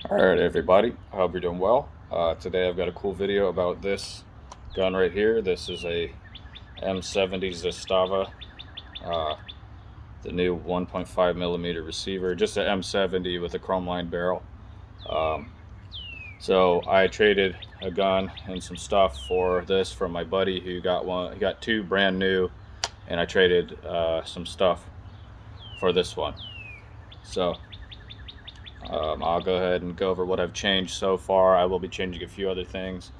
Alright everybody, I hope you're doing well. Today I've got a cool video about this gun right here. This is a M70 Zastava, uh, the new 1.5 millimeter receiver, just an M70 with a chrome lined barrel. Um, so I traded a gun and some stuff for this from my buddy who got one. He got two brand new, and I traded some stuff for this one. So I'll go ahead and go over what I've changed so far. I will be changing a few other things,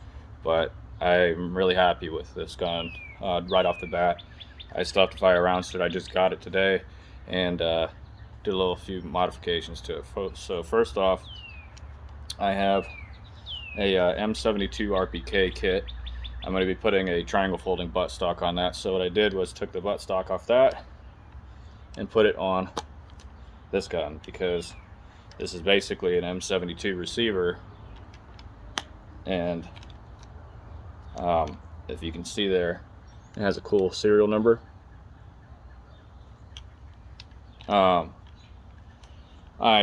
but I'm really happy with this gun right off the bat. I still have to fire around to it. I just got it today and did a few modifications to it. So first off, I have a M72 RPK kit. I'm going to be putting a triangle folding buttstock on that. So what I did was took the buttstock off that and put it on this gun, because this is basically an M72 receiver, and if you can see there, it has a cool serial number. I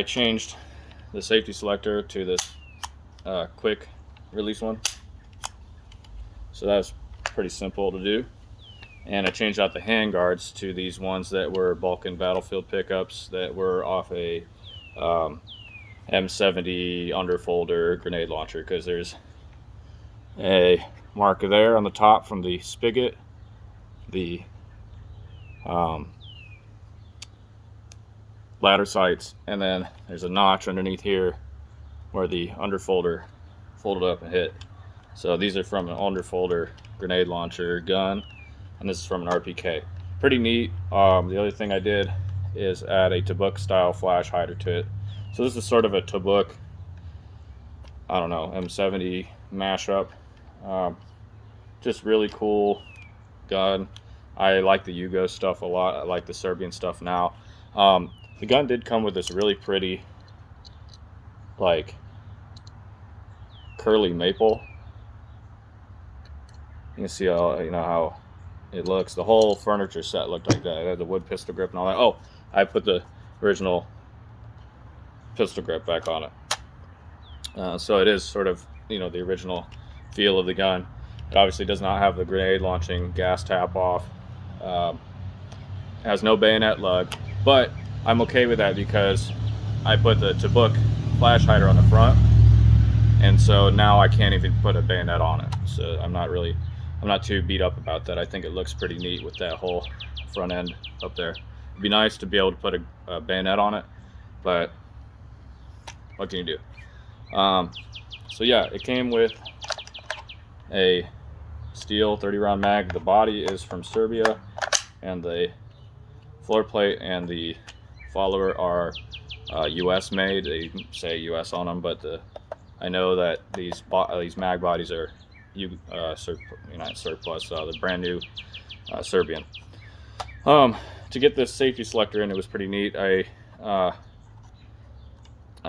changed the safety selector to this quick release one, so that's pretty simple to do. And I changed out the hand guards to these ones that were Balkan Battlefield pickups that were off a M70 underfolder grenade launcher, because there's a marker there on the top from the spigot, the ladder sights, and then there's a notch underneath here where the underfolder folded up and hit. So these are from an underfolder grenade launcher gun, and this is from an RPK. Pretty neat. The other thing I did is add a Tabuk style flash hider to it. So this is sort of a Tabuk, I don't know, M70 mashup. Just really cool gun. I like the Yugo stuff a lot. I like the Serbian stuff now. The gun did come with this really pretty, like, curly maple. You can see how it looks. The whole furniture set looked like that. It had the wood pistol grip and all that. Oh, I put the original pistol grip back on it. So it is sort of, the original feel of the gun. It obviously does not have the grenade launching gas tap off. Has no bayonet lug, but I'm okay with that because I put the Tabuk flash hider on the front, and so now I can't even put a bayonet on it. So I'm not too beat up about that. I think it looks pretty neat with that whole front end up there. It'd be nice to be able to put a bayonet on it, but what can you do? So yeah, it came with a steel 30 round mag. The body is from Serbia, and the floor plate and the follower are US made. They say US on them, but I know that these mag bodies are not surplus. They're brand new Serbian. To get this safety selector in, it was pretty neat. I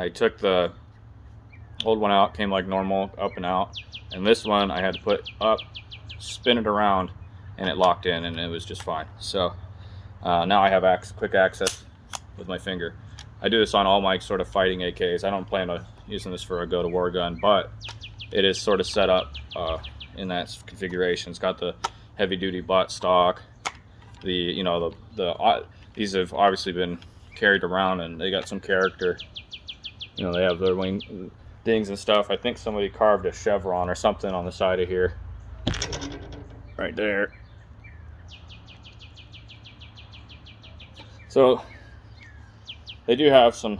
took the old one out, came like normal, up and out, and this one I had to put up, spin it around, and it locked in, and it was just fine. So now I have quick access with my finger. I do this on all my sort of fighting AKs. I don't plan on using this for a go-to-war gun, but it is sort of set up in that configuration. It's got the heavy-duty butt stock. These have obviously been carried around, and they got some character. They have their wing dings and stuff. I think somebody carved a chevron or something on the side of here, right there. So they do have some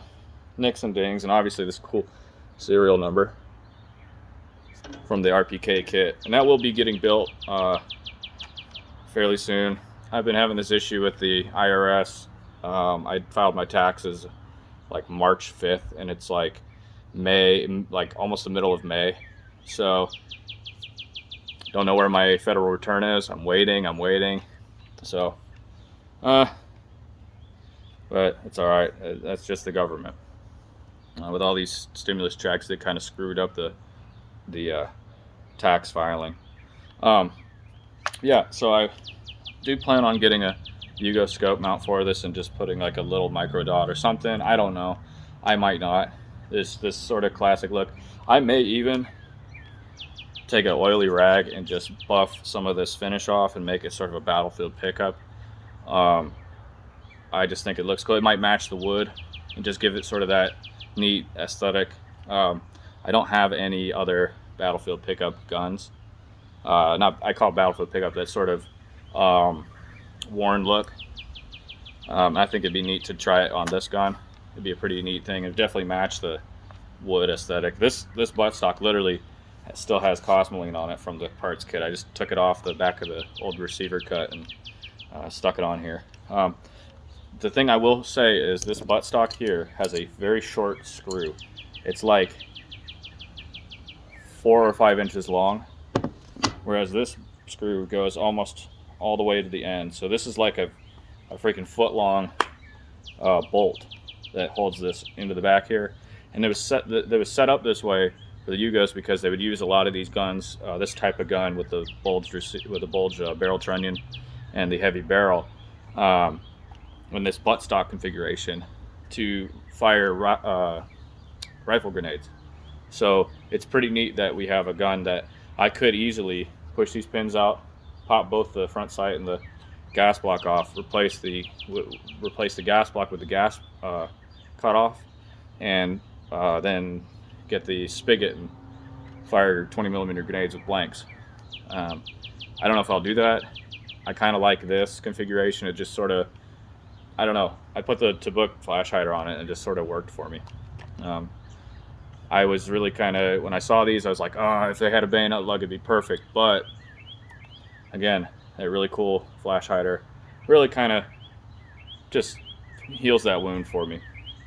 nicks and dings, and obviously this cool serial number from the RPK kit, and that will be getting built fairly soon. I've been having this issue with the IRS. I filed my taxes like March 5th, and it's like May, like almost the middle of May. So don't know where my federal return is. I'm waiting. So but it's all right. That's just the government. With all these stimulus checks, they kind of screwed up the tax filing. Yeah, so I do plan on getting a Yugo scope mount for this and just putting like a little micro dot or something. I don't know. I might not. this sort of classic look. I may even take an oily rag and just buff some of this finish off and make it sort of a battlefield pickup. I just think it looks cool. It might match the wood and just give it sort of that neat aesthetic. I don't have any other battlefield pickup guns. I call it battlefield pickup, that sort of worn look. I think it'd be neat to try it on this gun. It'd be a pretty neat thing. It'd definitely match the wood aesthetic. This buttstock literally still has cosmoline on it from the parts kit. I just took it off the back of the old receiver cut and stuck it on here. The thing I will say is this buttstock here has a very short screw. It's like 4 or 5 inches long, whereas this screw goes almost all the way to the end. So this is like a freaking foot long bolt that holds this into the back here, and it was set up this way for the Yugos because they would use a lot of these guns, this type of gun with the bulge barrel trunnion and the heavy barrel, in this buttstock configuration to fire rifle grenades. So it's pretty neat that we have a gun that I could easily push these pins out, pop both the front sight and the gas block off, replace the gas block with the gas cut off, and then get the spigot and fire 20mm grenades with blanks. I don't know if I'll do that. I kind of like this configuration. It just sort of, I don't know. I put the Tabuk flash hider on it and it just sort of worked for me. I was really kind of, when I saw these, I was like, oh, if they had a bayonet lug, it'd be perfect. But again, a really cool flash hider really kind of just heals that wound for me.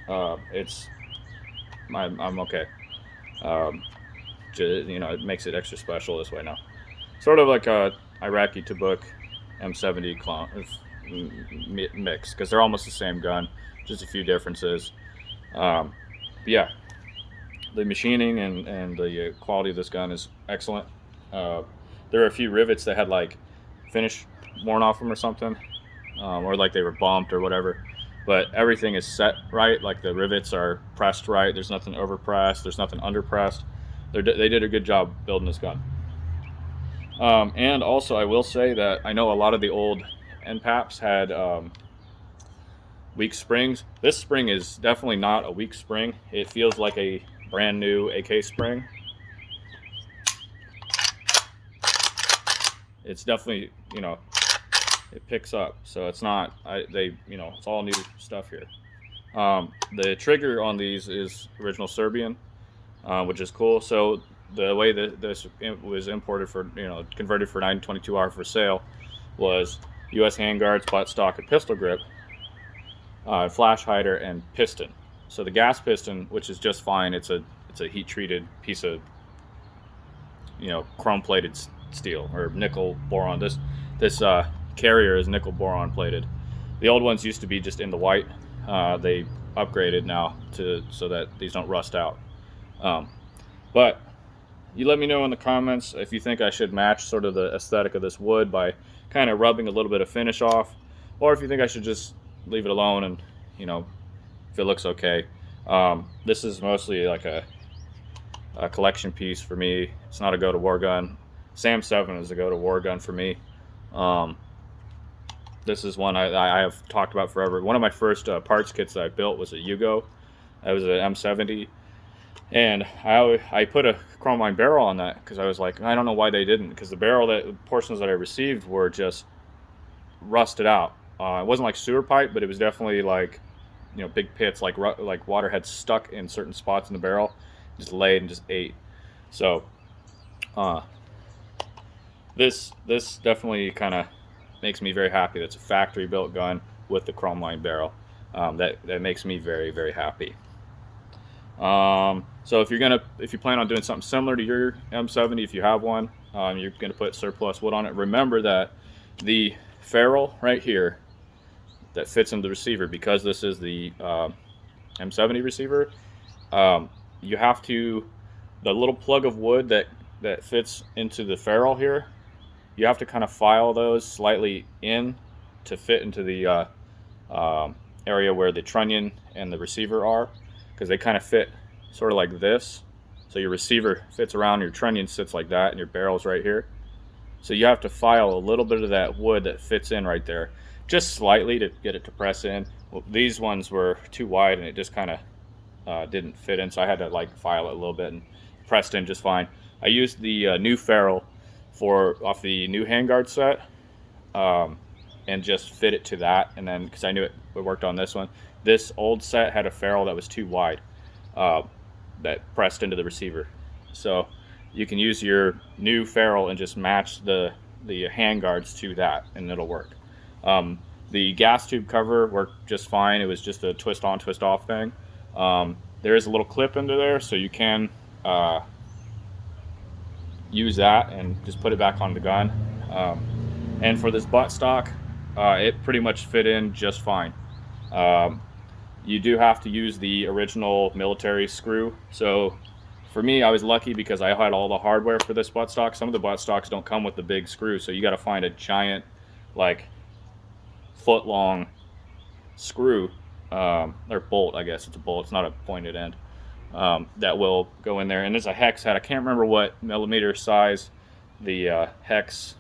I'm okay. It makes it extra special this way now. Sort of like a Iraqi Tabuk M70 clone mix, because they're almost the same gun, just a few differences. But yeah, the machining and the quality of this gun is excellent. There are a few rivets that had like finish worn off them or something, or like they were bumped or whatever, but everything is set right. Like the rivets are pressed right. There's nothing overpressed, there's nothing underpressed. They did a good job building this gun. And also I will say that I know a lot of the old NPAPs had weak springs. This spring is definitely not a weak spring. It feels like a brand new AK spring. It's definitely, it picks up, so it's not, it's all new stuff here. The trigger on these is original Serbian, which is cool. So the way that this was imported converted for 922R for sale was U.S. handguards, buttstock, and pistol grip, flash hider, and piston. So the gas piston, which is just fine, it's a heat treated piece of chrome plated steel or nickel boron. This carrier is nickel boron plated. The old ones used to be just in the white. They upgraded now so that these don't rust out. But you let me know in the comments if you think I should match sort of the aesthetic of this wood by kind of rubbing a little bit of finish off, or if you think I should just leave it alone and if it looks okay. This is mostly like a collection piece for me. It's not a go to war gun. Sam 7 is a go to war gun for me. This is one I have talked about forever. One of my first parts kits that I built was a Yugo. That was an M70, and I put a chrome line barrel on that because I was like, I don't know why they didn't, because the portions that I received were just rusted out. It wasn't like sewer pipe, but it was definitely like big pits, like water had stuck in certain spots in the barrel, just laid and just ate. So this definitely kind of makes me very happy. That's a factory built gun with the chrome line barrel. That makes me very, very happy. So if you plan on doing something similar to your M70, if you have one, you're gonna put surplus wood on it. Remember that the ferrule right here that fits in the receiver, because this is the M70 receiver, you have to, the little plug of wood that fits into the ferrule here, you have to kind of file those slightly in to fit into the area where the trunnion and the receiver are, because they kind of fit sort of like this. So your receiver fits around, your trunnion sits like that, and your barrel's right here. So you have to file a little bit of that wood that fits in right there, just slightly to get it to press in. Well, these ones were too wide and it just kind of didn't fit in, so I had to like file it a little bit, and pressed in just fine. I used the new ferrule off the new handguard set, and just fit it to that, and then because I knew it worked on this one. This old set had a ferrule that was too wide, that pressed into the receiver. So you can use your new ferrule and just match the handguards to that, and it'll work. The gas tube cover worked just fine. It was just a twist on, twist off thing. There is a little clip into there, so you can use that and just put it back on the gun. And for this butt stock, it pretty much fit in just fine. You do have to use the original military screw. So for me, I was lucky because I had all the hardware for this butt stock. Some of the butt stocks don't come with the big screw, so you got to find a giant, like, foot-long screw, or bolt, I guess it's a bolt. It's not a pointed end, that will go in there. And there's a hex head. I can't remember what millimeter size the hex,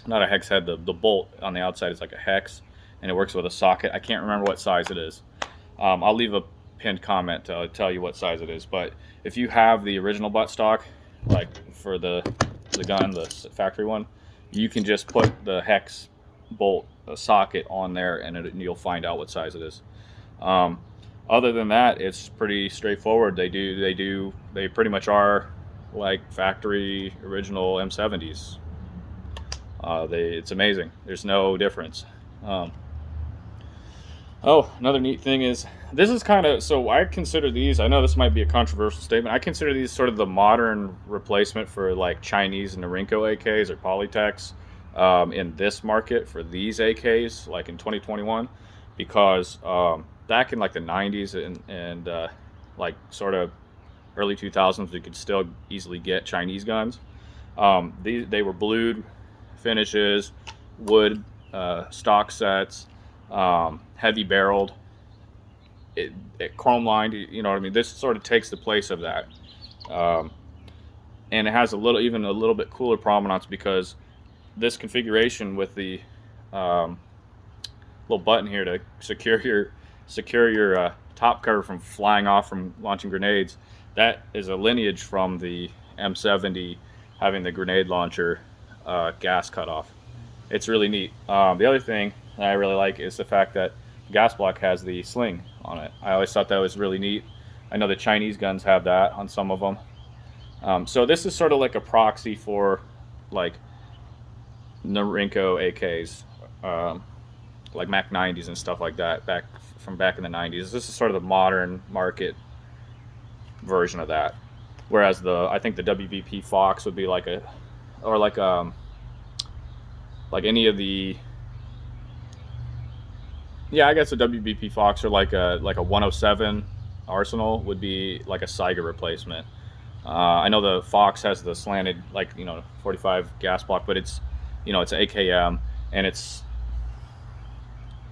not a hex head, the bolt on the outside is like a hex, and it works with a socket. I can't remember what size it is. I'll leave a pinned comment to tell you what size it is. But if you have the original butt stock, like for the gun, the factory one, you can just put the hex bolt socket on there, and you'll find out what size it is. Other than that, it's pretty straightforward. They pretty much are like factory original M70s. It's amazing. There's no difference. Oh, another neat thing is, this is kind of, so I consider these, I know this might be a controversial statement, I consider these sort of the modern replacement for like Chinese and Norinco AKs or Polytechs in this market for these AKs, like in 2021, because back in like the 90s and like sort of early 2000s, we could still easily get Chinese guns. They were blued finishes, wood stock sets, heavy barreled, it chrome lined, you know what I mean? This sort of takes the place of that, and it has even a little bit cooler provenance, because this configuration with the little button here to secure your top cover from flying off from launching grenades, that is a lineage from the M70 having the grenade launcher gas cutoff. It's really neat. The other thing that I really like is the fact that the gas block has the sling on it. I always thought that was really neat. I know the Chinese guns have that on some of them. So this is sort of like a proxy for like Norinco AKs, like Mac 90s and stuff like that, back in the 90s. This is sort of the modern market version of that. Whereas I think the WBP Fox would be like any of the, yeah, I guess a WBP Fox or like a 107 Arsenal would be like a Saiga replacement. I know the Fox has the slanted, like, 45 gas block, but it's, it's AKM, and it's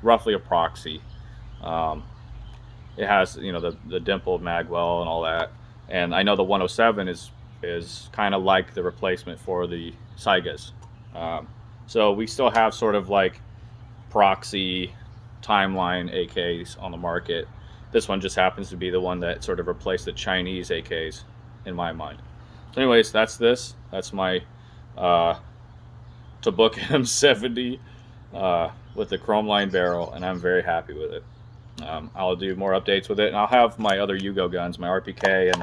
roughly a proxy. It has, the dimpled magwell and all that. And I know the 107 is kind of like the replacement for the Saigas. So we still have sort of like proxy timeline AKs on the market. This one just happens to be the one that sort of replaced the Chinese AKs in my mind. So anyways, that's my Tabuk M70 with the chrome line barrel, and I'm very happy with it. I'll do more updates with it, and I'll have my other Yugo guns, my RPK and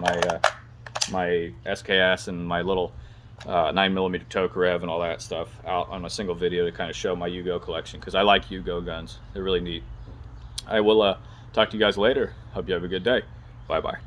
my SKS and my little 9mm Tokarev and all that stuff out on a single video to kind of show my Yugo collection, because I like Yugo guns. They're really neat. I will talk to you guys later. Hope you have a good day. Bye bye.